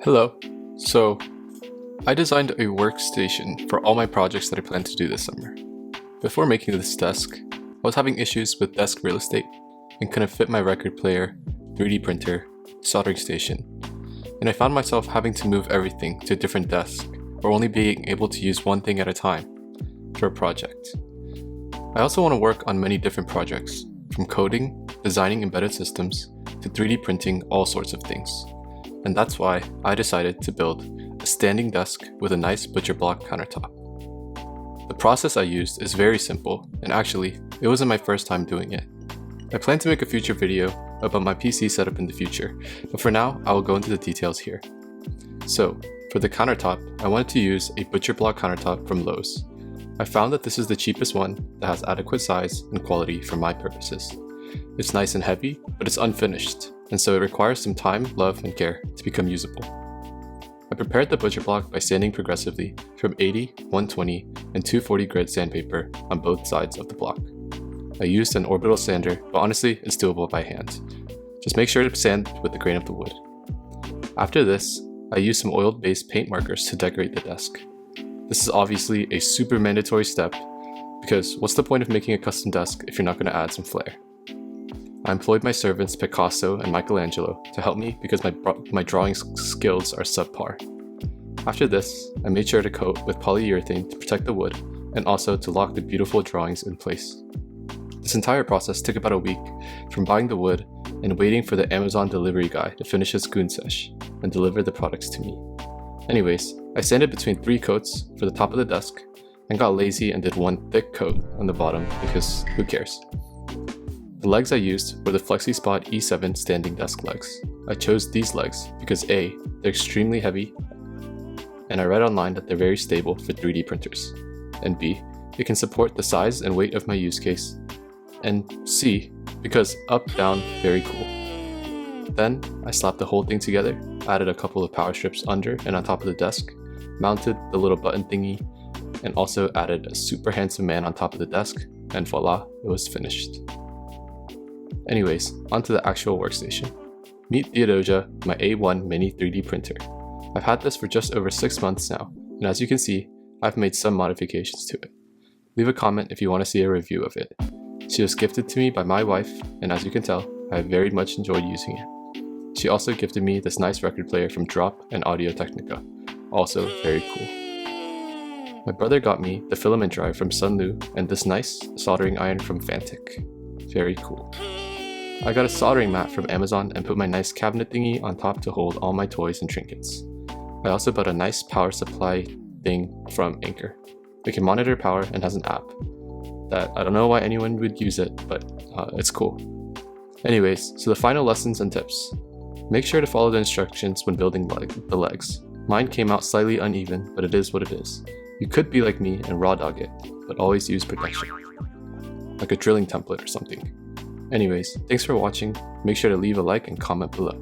Hello. So, I designed a workstation for all my projects that I plan to do this summer. Before making this desk, I was having issues with desk real estate and couldn't fit my record player, 3D printer, soldering station, and I found myself having to move everything to a different desk or only being able to use one thing at a time for a project. I also want to work on many different projects, from coding, designing embedded systems, to 3D printing all sorts of things. And that's why I decided to build a standing desk with a nice butcher block countertop. The process I used is very simple, and actually, it wasn't my first time doing it. I plan to make a future video about my PC setup in the future, but for now, I will go into the details here. So, for the countertop, I wanted to use a butcher block countertop from Lowe's. I found that this is the cheapest one that has adequate size and quality for my purposes. It's nice and heavy, but it's unfinished, and so it requires some time, love, and care to become usable. I prepared the butcher block by sanding progressively from 80, 120, and 240 grit sandpaper on both sides of the block. I used an orbital sander, but honestly, it's doable by hand. Just make sure to sand with the grain of the wood. After this, I used some oil-based paint markers to decorate the desk. This is obviously a super mandatory step, because what's the point of making a custom desk if you're not going to add some flair? I employed my servants Picasso and Michelangelo to help me because my drawing skills are subpar. After this, I made sure to coat with polyurethane to protect the wood and also to lock the beautiful drawings in place. This entire process took about a week, from buying the wood and waiting for the Amazon delivery guy to finish his goon sesh and deliver the products to me. Anyways, I sanded between 3 coats for the top of the desk and got lazy and did one thick coat on the bottom because who cares? The legs I used were the FlexiSpot E7 standing desk legs. I chose these legs because A, they're extremely heavy, and I read online that they're very stable for 3D printers, and B, it can support the size and weight of my use case, and C, because up, down, very cool. Then, I slapped the whole thing together, added a couple of power strips under and on top of the desk, mounted the little button thingy, and also added a super handsome man on top of the desk, and voila, it was finished. Anyways, onto the actual workstation. Meet Theodosia, my A1 mini 3D printer. I've had this for just over 6 months now, and as you can see, I've made some modifications to it. Leave a comment if you want to see a review of it. She was gifted to me by my wife, and as you can tell, I have very much enjoyed using it. She also gifted me this nice record player from Drop and Audio Technica, also very cool. My brother got me the filament drive from Sunlu and this nice soldering iron from Fantic. Very cool. I got a soldering mat from Amazon and put my nice cabinet thingy on top to hold all my toys and trinkets. I also bought a nice power supply thing from Anchor. It can monitor power and has an app that I don't know why anyone would use it, but it's cool. Anyways, so the final lessons and tips. Make sure to follow the instructions when building the legs. Mine came out slightly uneven, but it is what it is. You could be like me and raw dog it, but always use protection. Like a drilling template or something. Anyways, thanks for watching. Make sure to leave a like and comment below.